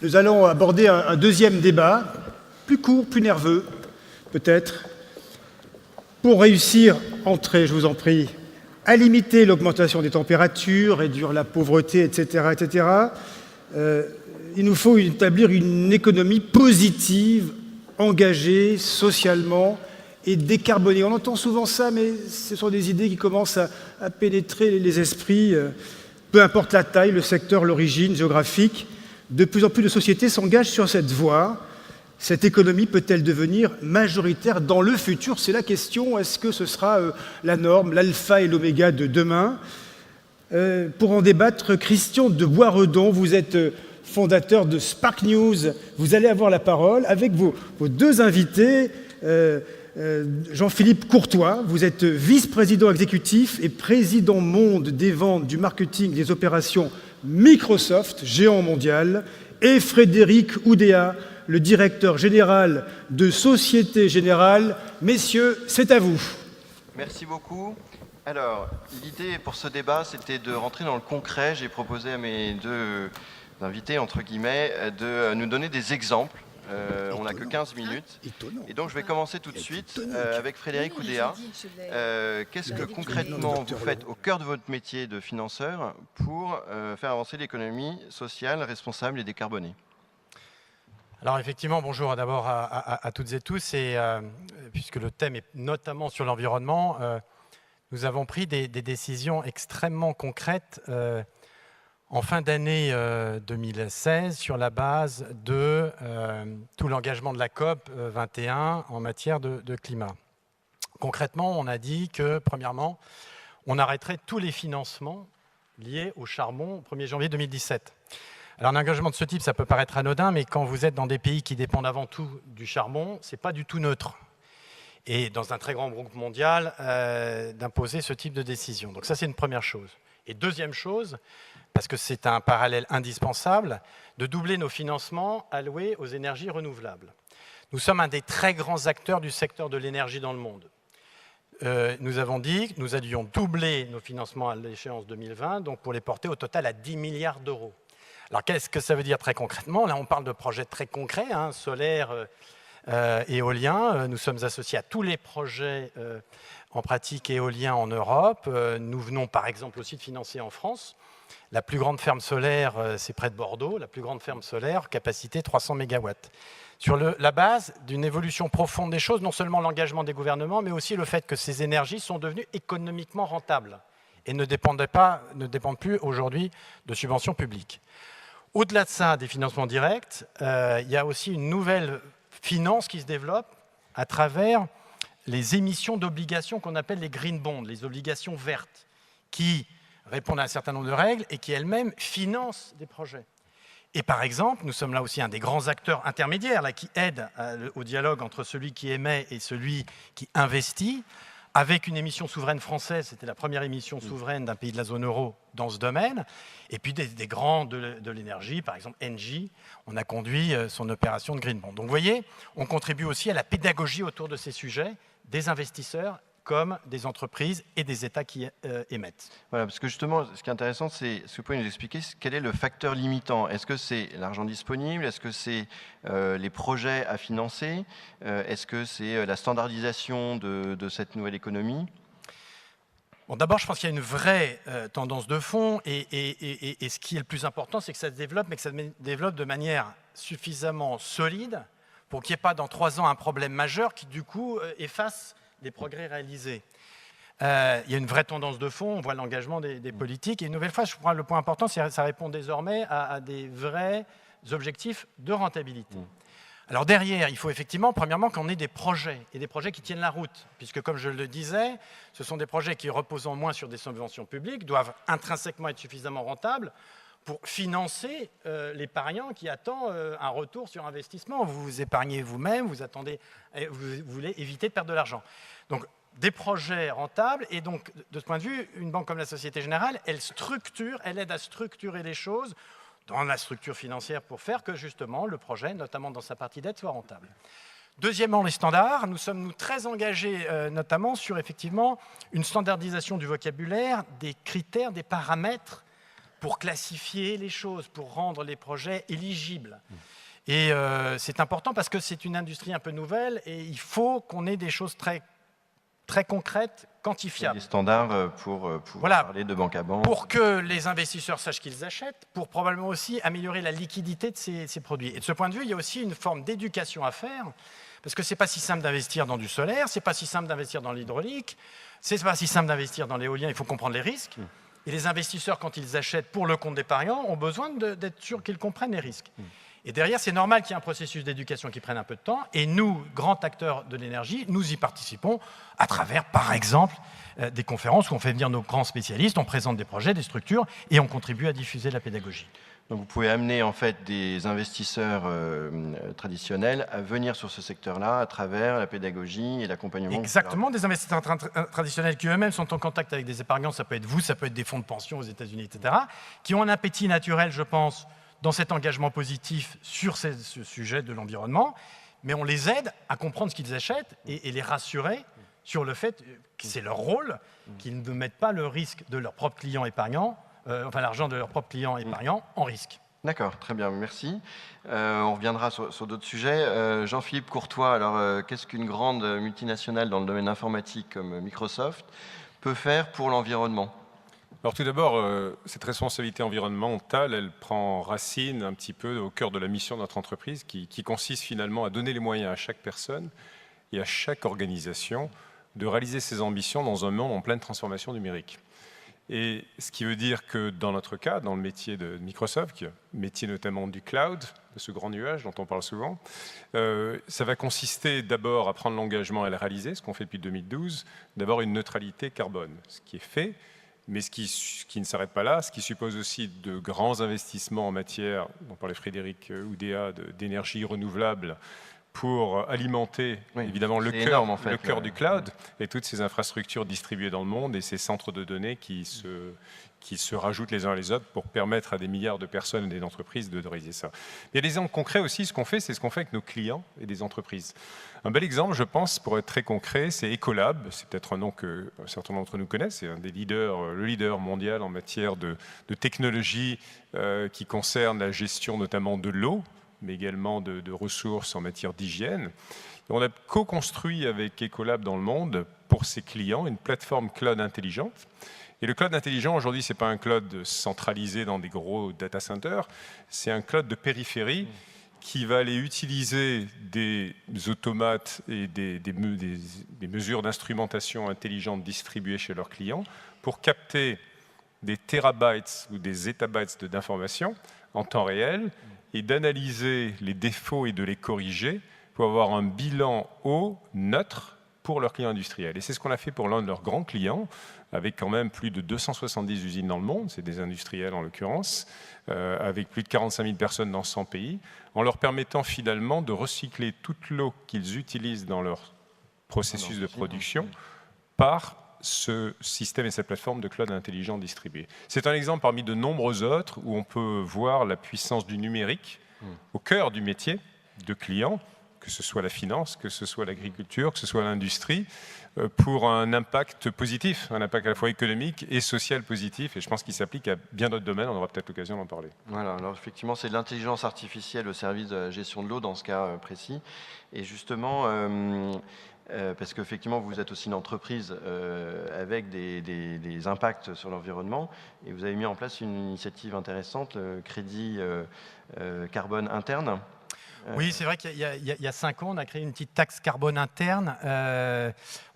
Nous allons aborder un deuxième débat, plus court, plus nerveux, peut-être, pour réussir, entrez, je vous en prie, à limiter l'augmentation des températures, réduire la pauvreté, etc., etc. Il nous faut établir une économie positive, engagée socialement et décarbonée. On entend souvent ça, mais ce sont des idées qui commencent à pénétrer les esprits, peu importe la taille, le secteur, l'origine géographique. De plus en plus de sociétés s'engagent sur cette voie. Cette économie peut-elle devenir majoritaire dans le futur? C'est la question. Est-ce que ce sera la norme, l'alpha et l'oméga de demain? Pour en débattre, Christian de Boisredon, vous êtes fondateur de Spark News. Vous allez avoir la parole avec vos deux invités. Jean-Philippe Courtois, vous êtes vice-président exécutif et président monde des ventes, du marketing, des opérations Microsoft, géant mondial, et Frédéric Oudéa, le directeur général de Société Générale. Messieurs, c'est à vous. Merci beaucoup. Alors, l'idée pour ce débat, c'était de rentrer dans le concret. J'ai proposé à mes deux invités, entre guillemets, de nous donner des exemples. On n'a que 15 minutes. Et donc, je vais commencer tout de suite avec Frédéric Oudéa. Qu'est-ce que concrètement vous faites au cœur de votre métier de financeur pour faire avancer l'économie sociale, responsable et décarbonée? Alors effectivement, bonjour d'abord à toutes et tous. Et, puisque le thème est notamment sur l'environnement, nous avons pris des décisions extrêmement concrètes en fin d'année 2016 sur la base de tout l'engagement de la COP 21 en matière de climat. Concrètement, on a dit que, premièrement, on arrêterait tous les financements liés au charbon au 1er janvier 2017. Alors un engagement de ce type, ça peut paraître anodin, mais quand vous êtes dans des pays qui dépendent avant tout du charbon, ce n'est pas du tout neutre. Et dans un très grand groupe mondial, d'imposer ce type de décision. Donc ça, c'est une première chose. Et deuxième chose, parce que c'est un parallèle indispensable, de doubler nos financements alloués aux énergies renouvelables. Nous sommes un des très grands acteurs du secteur de l'énergie dans le monde. Nous avons dit que nous allions doubler nos financements à l'échéance 2020, donc pour les porter au total à 10 milliards d'euros. Alors qu'est-ce que ça veut dire très concrètement? Là, on parle de projets très concrets, hein, solaires, éoliens. Nous sommes associés à tous les projets en pratique éoliens en Europe. Nous venons par exemple aussi de financer en France la plus grande ferme solaire, c'est près de Bordeaux, la plus grande ferme solaire, capacité 300 MW. Sur la base d'une évolution profonde des choses, non seulement l'engagement des gouvernements, mais aussi le fait que ces énergies sont devenues économiquement rentables et ne dépendent plus aujourd'hui de subventions publiques. Au-delà de ça, des financements directs, il y a aussi une nouvelle finance qui se développe à travers les émissions d'obligations qu'on appelle les green bonds, les obligations vertes, qui répondent à un certain nombre de règles et qui elles-mêmes financent des projets. Et par exemple, nous sommes là aussi un des grands acteurs intermédiaires là, qui aident au dialogue entre celui qui émet et celui qui investit, avec une émission souveraine française, c'était la première émission souveraine d'un pays de la zone euro dans ce domaine, et puis des grands de l'énergie, par exemple Engie, on a conduit son opération de Green Bond. Donc vous voyez, on contribue aussi à la pédagogie autour de ces sujets, des investisseurs comme des entreprises et des États qui émettent. Voilà, parce que justement, ce qui est intéressant, c'est ce que vous pouvez nous expliquer, quel est le facteur limitant? Est-ce que c'est l'argent disponible? Est-ce que c'est les projets à financer? Est-ce que c'est la standardisation de cette nouvelle économie? Bon, d'abord, je pense qu'il y a une vraie tendance de fond et ce qui est le plus important, c'est que ça se développe, mais que ça se développe de manière suffisamment solide pour qu'il n'y ait pas dans 3 ans un problème majeur qui, du coup, efface des progrès réalisés. Il y a une vraie tendance de fond, on voit l'engagement des politiques. Et une nouvelle fois, je crois que le point important, c'est que ça répond désormais à des vrais objectifs de rentabilité. Alors derrière, il faut effectivement, premièrement, qu'on ait des projets, et des projets qui tiennent la route. Puisque, comme je le disais, ce sont des projets qui, reposant moins sur des subventions publiques, doivent intrinsèquement être suffisamment rentables pour financer l'épargnant qui attend un retour sur investissement. Vous vous épargnez vous-même, vous voulez éviter de perdre de l'argent. Donc, des projets rentables, et donc, de ce point de vue, une banque comme la Société Générale, elle aide à structurer les choses dans la structure financière pour faire que, justement, le projet, notamment dans sa partie dette, soit rentable. Deuxièmement, les standards. Nous sommes très engagés, notamment, sur, effectivement, une standardisation du vocabulaire, des critères, des paramètres pour classifier les choses, pour rendre les projets éligibles. Et c'est important parce que c'est une industrie un peu nouvelle et il faut qu'on ait des choses très, très concrètes, quantifiables. Des standards pour pouvoir parler de banque à banque. Pour que les investisseurs sachent qu'ils achètent, pour probablement aussi améliorer la liquidité de ces produits. Et de ce point de vue, il y a aussi une forme d'éducation à faire, parce que ce n'est pas si simple d'investir dans du solaire, ce n'est pas si simple d'investir dans l'hydraulique, ce n'est pas si simple d'investir dans l'éolien, il faut comprendre les risques. Et les investisseurs, quand ils achètent pour le compte d'épargnants, ont besoin d'être sûrs qu'ils comprennent les risques. Et derrière, c'est normal qu'il y ait un processus d'éducation qui prenne un peu de temps. Et nous, grands acteurs de l'énergie, nous y participons à travers, par exemple, des conférences où on fait venir nos grands spécialistes, on présente des projets, des structures, et on contribue à diffuser la pédagogie. Donc vous pouvez amener en fait des investisseurs traditionnels à venir sur ce secteur-là à travers la pédagogie et l'accompagnement. Exactement, des investisseurs traditionnels qui eux-mêmes sont en contact avec des épargnants, ça peut être vous, ça peut être des fonds de pension aux États-Unis, etc., qui ont un appétit naturel, je pense, dans cet engagement positif sur ce sujet de l'environnement, mais on les aide à comprendre ce qu'ils achètent et les rassurer sur le fait que c'est leur rôle, qu'ils ne mettent pas le risque de leurs propres clients épargnants, l'argent de leurs propres clients épargnants en risque. D'accord, très bien, merci. On reviendra sur d'autres sujets. Jean-Philippe Courtois, alors qu'est-ce qu'une grande multinationale dans le domaine informatique comme Microsoft peut faire pour l'environnement ? Alors tout d'abord, cette responsabilité environnementale, elle prend racine un petit peu au cœur de la mission de notre entreprise qui consiste finalement à donner les moyens à chaque personne et à chaque organisation de réaliser ses ambitions dans un monde en pleine transformation numérique. Et ce qui veut dire que dans notre cas, dans le métier de Microsoft, métier notamment du cloud, de ce grand nuage dont on parle souvent, ça va consister d'abord à prendre l'engagement et à le réaliser, ce qu'on fait depuis 2012, d'avoir une neutralité carbone, ce qui est fait, mais ce qui ne s'arrête pas là, ce qui suppose aussi de grands investissements en matière, dont parlait Frédéric Oudéa, d'énergie renouvelable, pour alimenter évidemment le cœur du cloud et toutes ces infrastructures distribuées dans le monde et ces centres de données qui se rajoutent les uns les autres pour permettre à des milliards de personnes et des entreprises de réaliser ça. Il y a des exemples concrets aussi, ce qu'on fait, c'est ce qu'on fait avec nos clients et des entreprises. Un bel exemple, je pense, pour être très concret, c'est Ecolab. C'est peut-être un nom que certains d'entre nous connaissent. C'est un des leaders, le leader mondial en matière de technologie qui concerne la gestion notamment de l'eau, mais également de ressources en matière d'hygiène. On a co-construit avec Ecolab dans le monde, pour ses clients, une plateforme cloud intelligente. Et le cloud intelligent, aujourd'hui, ce n'est pas un cloud centralisé dans des gros data centers, c'est un cloud de périphérie qui va aller utiliser des automates et des mesures d'instrumentation intelligentes distribuées chez leurs clients pour capter des terabytes ou des zettabytes d'informations en temps réel et d'analyser les défauts et de les corriger pour avoir un bilan eau neutre pour leurs clients industriels. Et c'est ce qu'on a fait pour l'un de leurs grands clients, avec quand même plus de 270 usines dans le monde, c'est des industriels en l'occurrence, avec plus de 45 000 personnes dans 100 pays, en leur permettant finalement de recycler toute l'eau qu'ils utilisent dans leur processus de production par ce système et cette plateforme de cloud intelligent distribué. C'est un exemple parmi de nombreux autres où on peut voir la puissance du numérique au cœur du métier de clients, que ce soit la finance, que ce soit l'agriculture, que ce soit l'industrie, pour un impact positif, un impact à la fois économique et social positif, et je pense qu'il s'applique à bien d'autres domaines, on aura peut-être l'occasion d'en parler. Voilà, alors effectivement, c'est de l'intelligence artificielle au service de la gestion de l'eau dans ce cas précis, et justement, parce qu'effectivement, vous êtes aussi une entreprise avec des impacts sur l'environnement, et vous avez mis en place une initiative intéressante, le crédit carbone interne. Oui, c'est vrai qu'il y a 5 ans, on a créé une petite taxe carbone interne.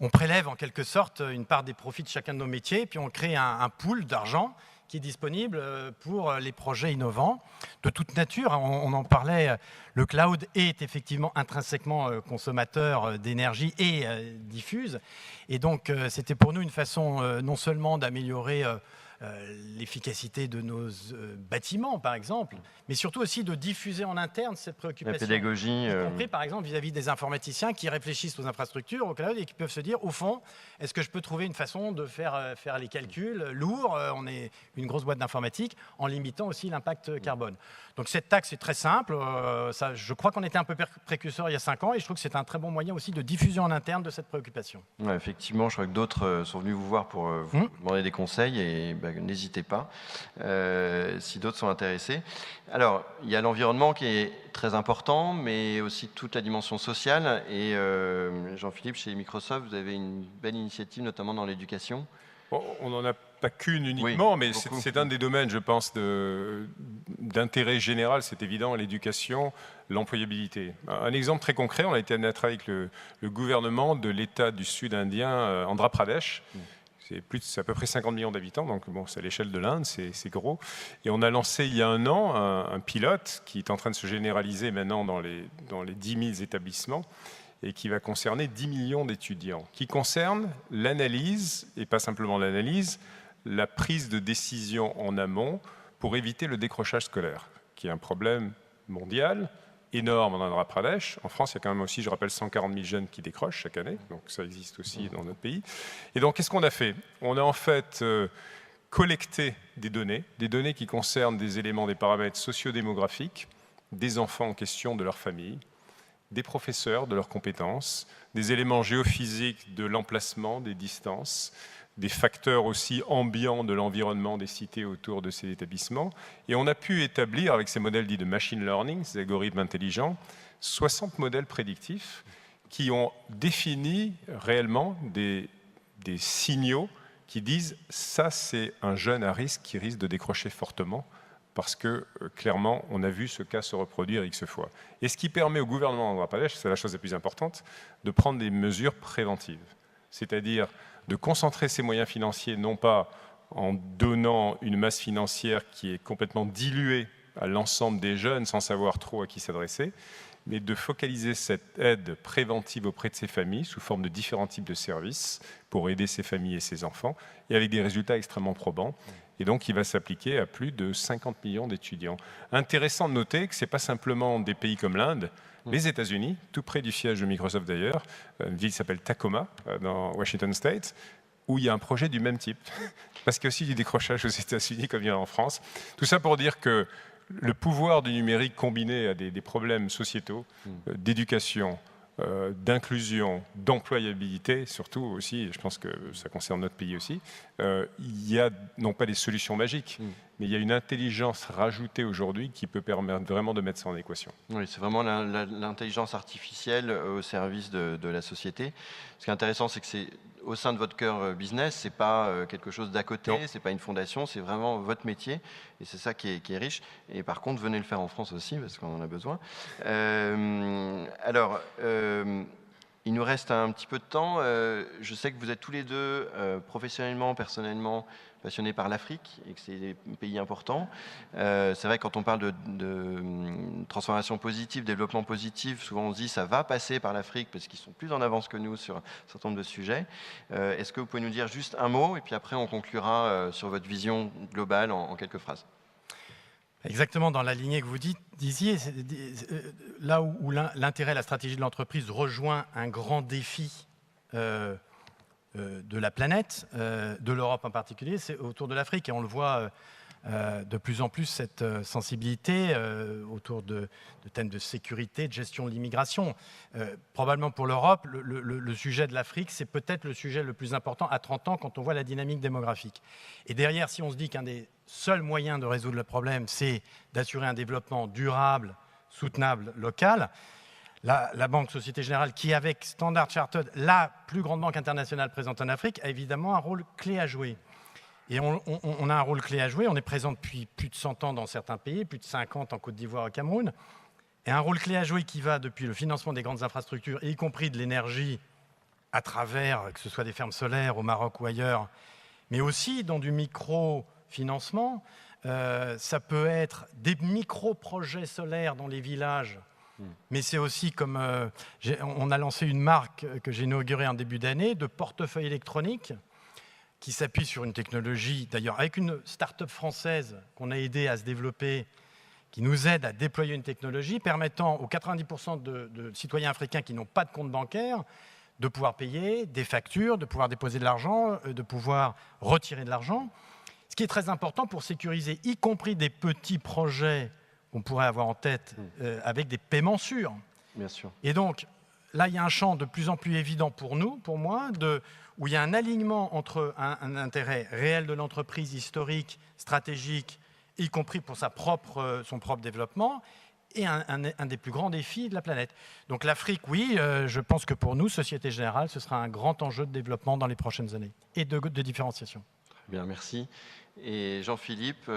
On prélève en quelque sorte une part des profits de chacun de nos métiers, puis on crée un pool d'argent qui est disponible pour les projets innovants de toute nature. On en parlait, le cloud est effectivement intrinsèquement consommateur d'énergie et diffuse. Et donc, c'était pour nous une façon non seulement d'améliorer l'efficacité de nos bâtiments, par exemple, mais surtout aussi de diffuser en interne cette préoccupation. La pédagogie. Y compris, par exemple, vis-à-vis des informaticiens qui réfléchissent aux infrastructures, au cloud, et qui peuvent se dire, au fond, est-ce que je peux trouver une façon de faire les calculs lourds, on est une grosse boîte d'informatique, en limitant aussi l'impact carbone. Donc cette taxe est très simple, je crois qu'on était un peu précurseur il y a 5 ans, et je trouve que c'est un très bon moyen aussi de diffusion en interne de cette préoccupation. Ouais, effectivement, je crois que d'autres sont venus vous voir pour vous demander des conseils, et n'hésitez pas si d'autres sont intéressés. Alors, il y a l'environnement qui est très important, mais aussi toute la dimension sociale. Et Jean-Philippe, chez Microsoft, vous avez une belle initiative, notamment dans l'éducation. Bon, on n'en a pas qu'une uniquement, mais c'est un des domaines, je pense, d'intérêt général, c'est évident, l'éducation, l'employabilité. Un exemple très concret, on a été amené à travailler avec le gouvernement de l'État du Sud indien, Andhra Pradesh. C'est à peu près 50 millions d'habitants, donc bon, c'est à l'échelle de l'Inde, c'est gros. Et on a lancé il y a un an un pilote qui est en train de se généraliser maintenant dans les 10 000 établissements et qui va concerner 10 millions d'étudiants, qui concerne l'analyse, et pas simplement l'analyse, la prise de décision en amont pour éviter le décrochage scolaire, qui est un problème mondial, énorme en Andhra Pradesh. En France, il y a quand même aussi, je rappelle, 140 000 jeunes qui décrochent chaque année, donc ça existe aussi dans notre pays. Et donc, qu'est-ce qu'on a fait? On a en fait collecté des données qui concernent des éléments, des paramètres sociodémographiques, des enfants en question, de leur famille, des professeurs, de leurs compétences, des éléments géophysiques de l'emplacement, des distances, des facteurs aussi ambiants de l'environnement des cités autour de ces établissements. Et on a pu établir, avec ces modèles dits de machine learning, ces algorithmes intelligents, 60 modèles prédictifs qui ont défini réellement des signaux qui disent « ça, c'est un jeune à risque qui risque de décrocher fortement » parce que, clairement, on a vu ce cas se reproduire X fois. Et ce qui permet au gouvernement d'Andhra Pradesh, c'est la chose la plus importante, de prendre des mesures préventives. C'est-à-dire de concentrer ses moyens financiers, non pas en donnant une masse financière qui est complètement diluée à l'ensemble des jeunes sans savoir trop à qui s'adresser, mais de focaliser cette aide préventive auprès de ces familles sous forme de différents types de services pour aider ces familles et ces enfants, et avec des résultats extrêmement probants. Et donc, il va s'appliquer à plus de 50 millions d'étudiants. Intéressant de noter que ce n'est pas simplement des pays comme l'Inde, les États-Unis, tout près du siège de Microsoft d'ailleurs, une ville qui s'appelle Tacoma, dans Washington State, où il y a un projet du même type. Parce qu'il y a aussi du décrochage aux États-Unis comme il y en a en France. Tout ça pour dire que le pouvoir du numérique combiné à des problèmes sociétaux, d'éducation, d'inclusion, d'employabilité, surtout aussi, je pense que ça concerne notre pays aussi, il y a non pas des solutions magiques, mais il y a une intelligence rajoutée aujourd'hui qui peut permettre vraiment de mettre ça en équation. Oui, c'est vraiment l'intelligence artificielle au service de la société. Ce qui est intéressant, c'est que c'est au sein de votre cœur business, c'est pas quelque chose d'à côté, c'est pas une fondation, c'est vraiment votre métier, et c'est ça qui est riche. Et par contre, venez le faire en France aussi, parce qu'on en a besoin. Il nous reste un petit peu de temps. Je sais que vous êtes tous les deux professionnellement, personnellement, passionnés par l'Afrique et que c'est des pays importants. C'est vrai que quand on parle de transformation positive, développement positif, souvent on se dit ça va passer par l'Afrique parce qu'ils sont plus en avance que nous sur un certain nombre de sujets. Est-ce que vous pouvez nous dire juste un mot et puis après on conclura sur votre vision globale en quelques phrases? Exactement dans la lignée que vous disiez, là où l'intérêt, la stratégie de l'entreprise rejoint un grand défi de la planète, de l'Europe en particulier, c'est autour de l'Afrique. Et on le voit de plus en plus, cette sensibilité autour de thèmes de sécurité, de gestion de l'immigration. Probablement pour l'Europe, le sujet de l'Afrique, c'est peut-être le sujet le plus important à 30 ans quand on voit la dynamique démographique. Et derrière, si on se dit qu'un des seuls moyens de résoudre le problème, c'est d'assurer un développement durable, soutenable, local, la Banque Société Générale, qui avec Standard Chartered, la plus grande banque internationale présente en Afrique, a évidemment un rôle clé à jouer. Et on a un rôle clé à jouer, on est présent depuis plus de 100 ans dans certains pays, plus de 50 en Côte d'Ivoire et au Cameroun, et un rôle clé à jouer qui va depuis le financement des grandes infrastructures, y compris de l'énergie, à travers, que ce soit des fermes solaires au Maroc ou ailleurs, mais aussi dans du micro-financement. Ça peut être des micro-projets solaires dans les villages, mais c'est aussi comme on a lancé une marque que j'ai inaugurée en début d'année de portefeuille électronique qui s'appuie sur une technologie, d'ailleurs avec une start-up française qu'on a aidé à se développer, qui nous aide à déployer une technologie permettant aux 90% de citoyens africains qui n'ont pas de compte bancaire de pouvoir payer des factures, de pouvoir déposer de l'argent, de pouvoir retirer de l'argent. Ce qui est très important pour sécuriser, y compris des petits projets qu'on pourrait avoir en tête avec des paiements sûrs. Bien sûr. Et donc, là, il y a un champ de plus en plus évident pour nous, pour moi, où il y a un alignement entre un intérêt réel de l'entreprise, historique, stratégique, y compris pour son propre développement, et un des plus grands défis de la planète. Donc l'Afrique, oui, je pense que pour nous, Société Générale, ce sera un grand enjeu de développement dans les prochaines années, et de différenciation. Très bien, merci. Et Jean-Philippe,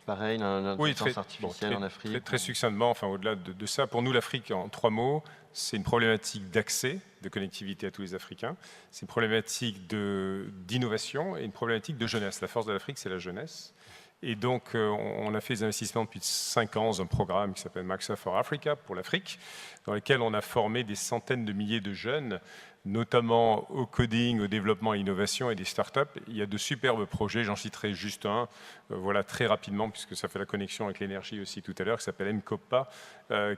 pareil, l'intelligence artificielle en Afrique. Très succinctement, enfin, au-delà de ça, pour nous, l'Afrique, en 3 mots, c'est une problématique d'accès, de connectivité à tous les Africains, c'est une problématique d'innovation et une problématique de jeunesse. La force de l'Afrique, c'est la jeunesse. Et donc, on a fait des investissements depuis 5 ans dans un programme qui s'appelle Microsoft for Africa, pour l'Afrique, dans lequel on a formé des centaines de milliers de jeunes, notamment au coding, au développement, à l'innovation et des startups. Il y a de superbes projets, j'en citerai juste un, voilà, très rapidement, puisque ça fait la connexion avec l'énergie aussi tout à l'heure, qui s'appelle Mkopa,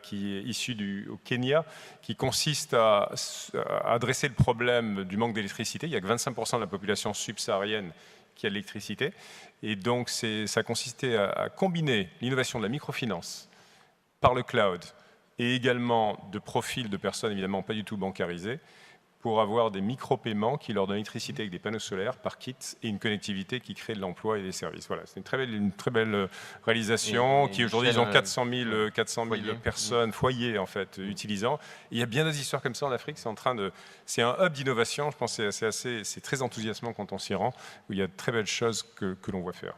qui est issu au Kenya, qui consiste à adresser le problème du manque d'électricité. Il n'y a que 25% de la population subsaharienne qui a de l'électricité. Et donc, ça consistait à combiner l'innovation de la microfinance par le cloud et également de profils de personnes évidemment pas du tout bancarisées pour avoir des micro-paiements qui leur donnent l'électricité avec des panneaux solaires par kit et une connectivité qui crée de l'emploi et des services. Voilà, c'est une très belle réalisation qui aujourd'hui, ils ont 400 000 personnes, foyers en fait, utilisant. Et il y a bien des histoires comme ça en Afrique, c'est un hub d'innovation, je pense que c'est très enthousiasmant quand on s'y rend, où il y a de très belles choses que l'on voit faire.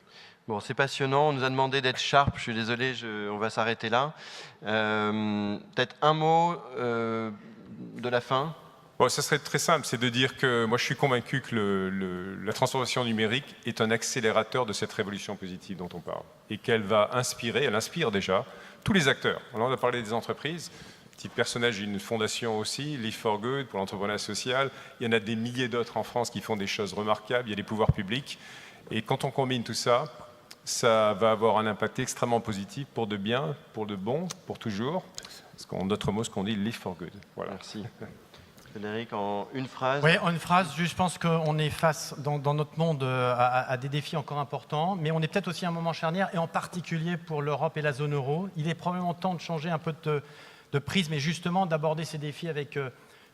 Bon, c'est passionnant, on nous a demandé d'être sharp, je suis désolé, on va s'arrêter là. Peut-être un mot de la fin. Bon, ça serait très simple, c'est de dire que moi je suis convaincu que la transformation numérique est un accélérateur de cette révolution positive dont on parle et qu'elle va inspirer, elle inspire déjà tous les acteurs. Alors, on a parlé des entreprises, petit personnage d'une fondation aussi, Live for Good pour l'entrepreneuriat social. Il y en a des milliers d'autres en France qui font des choses remarquables, il y a des pouvoirs publics. Et quand on combine tout ça, ça va avoir un impact extrêmement positif pour de bien, pour de bon, pour toujours. Parce qu'en d'autres mots, ce qu'on dit, Live for Good. Voilà. Merci. Frédéric, en une phrase. Oui, en une phrase, je pense qu'on est face, dans notre monde, à des défis encore importants, mais on est peut-être aussi à un moment charnière, et en particulier pour l'Europe et la zone euro. Il est probablement temps de changer un peu de prisme, et justement d'aborder ces défis avec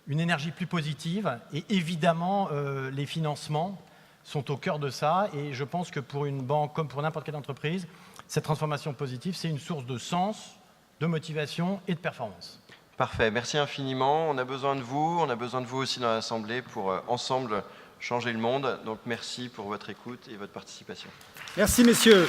une énergie plus positive. Et évidemment, les financements sont au cœur de ça, et je pense que pour une banque, comme pour n'importe quelle entreprise, cette transformation positive, c'est une source de sens, de motivation et de performance. Parfait, merci infiniment. On a besoin de vous aussi dans l'Assemblée pour ensemble changer le monde. Donc merci pour votre écoute et votre participation. Merci messieurs.